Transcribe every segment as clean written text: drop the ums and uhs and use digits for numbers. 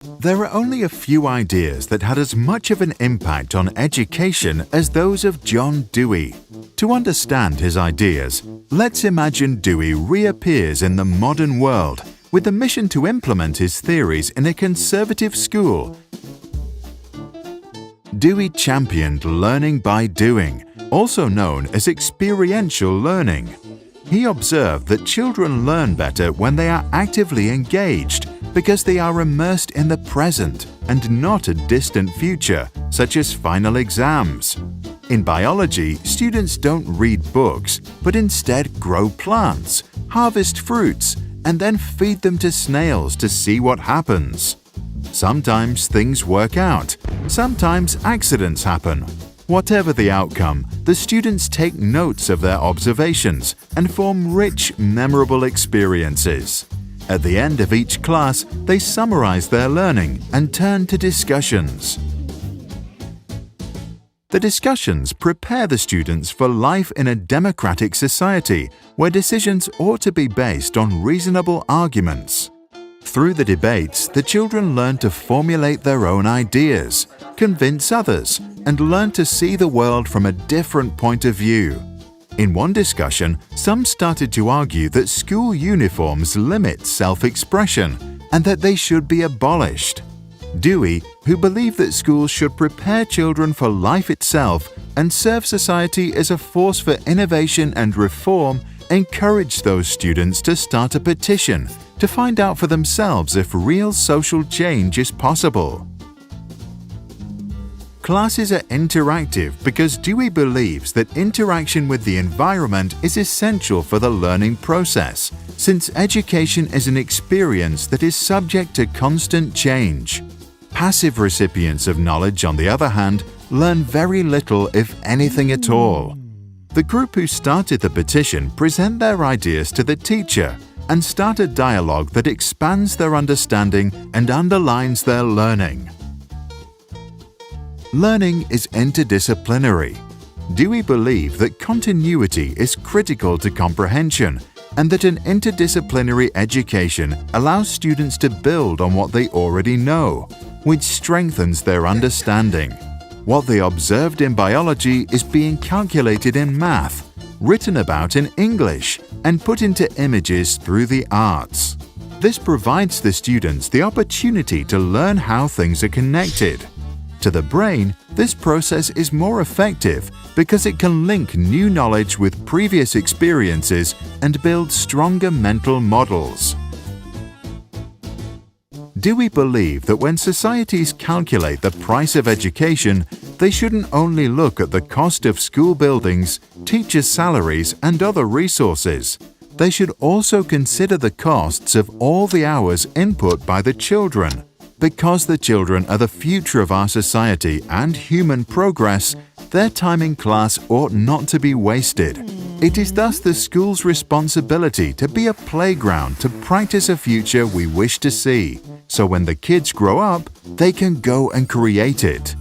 There are only a few ideas that had as much of an impact on education as those of John Dewey. To understand his ideas, let's imagine Dewey reappears in the modern world with the mission to implement his theories in a conservative school. Dewey championed learning by doing, also known as experiential learning. He observed that children learn better when they are actively engaged because they are immersed in the present and not a distant future, such as final exams. In biology, students don't read books, but instead grow plants, harvest fruits, and then feed them to snails to see what happens. Sometimes things work out, sometimes accidents happen. Whatever the outcome, the students take notes of their observations and form rich, memorable experiences. At the end of each class, they summarize their learning and turn to discussions. The discussions prepare the students for life in a democratic society where decisions ought to be based on reasonable arguments. Through the debates, the children learn to formulate their own ideas, convince others, and learn to see the world from a different point of view. In one discussion, some started to argue that school uniforms limit self-expression and that they should be abolished. Dewey, who believed that schools should prepare children for life itself and serve society as a force for innovation and reform, encouraged those students to start a petition to find out for themselves if real social change is possible. Classes are interactive because Dewey believes that interaction with the environment is essential for the learning process, since education is an experience that is subject to constant change. Passive recipients of knowledge, on the other hand, learn very little, if anything at all. The group who started the petition present their ideas to the teacher and start a dialogue that expands their understanding and underlines their learning. Learning is interdisciplinary. Dewey believed that continuity is critical to comprehension and that an interdisciplinary education allows students to build on what they already know, which strengthens their understanding. What they observed in biology is being calculated in math, written about in English, and put into images through the arts. This provides the students the opportunity to learn how things are connected. To the brain, this process is more effective because it can link new knowledge with previous experiences and build stronger mental models. Dewey believed that when societies calculate the price of education, they shouldn't only look at the cost of school buildings, teachers' salaries, and other resources. They should also consider the costs of all the hours input by the children. Because the children are the future of our society and human progress, their time in class ought not to be wasted. It is thus the school's responsibility to be a playground to practice a future we wish to see, so when the kids grow up, they can go and create it.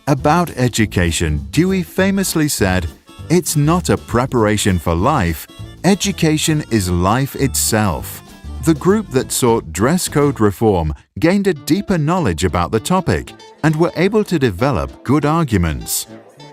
About education, Dewey famously said, "It's not a preparation for life, education is life itself." The group that sought dress code reform gained a deeper knowledge about the topic and were able to develop good arguments.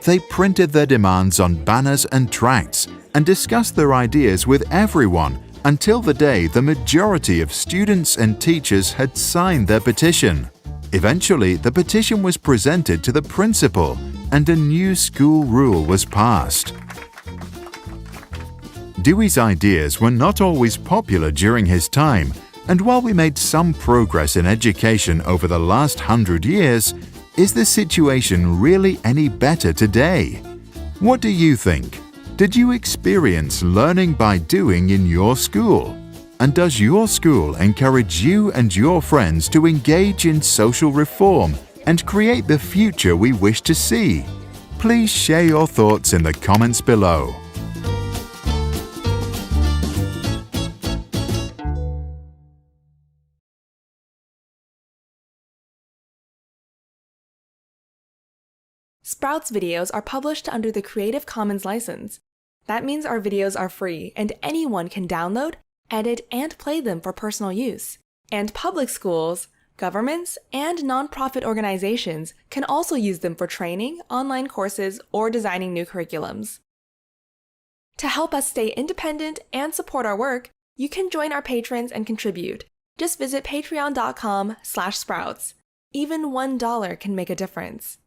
They printed their demands on banners and tracts and discussed their ideas with everyone until the day the majority of students and teachers had signed their petition. Eventually, the petition was presented to the principal and a new school rule was passed. Dewey's ideas were not always popular during his time, and while we made some progress in education over the last 100 years, is the situation really any better today? What do you think? Did you experience learning by doing in your school? And does your school encourage you and your friends to engage in social reform and create the future we wish to see? Please share your thoughts in the comments below. Sprout's videos are published under the Creative Commons license. That means our videos are free and anyone can download, edit, and play them for personal use. And public schools, governments, and nonprofit organizations can also use them for training, online courses, or designing new curriculums. To help us stay independent and support our work, you can join our patrons and contribute. Just visit patreon.com/sprouts. Even $1 can make a difference.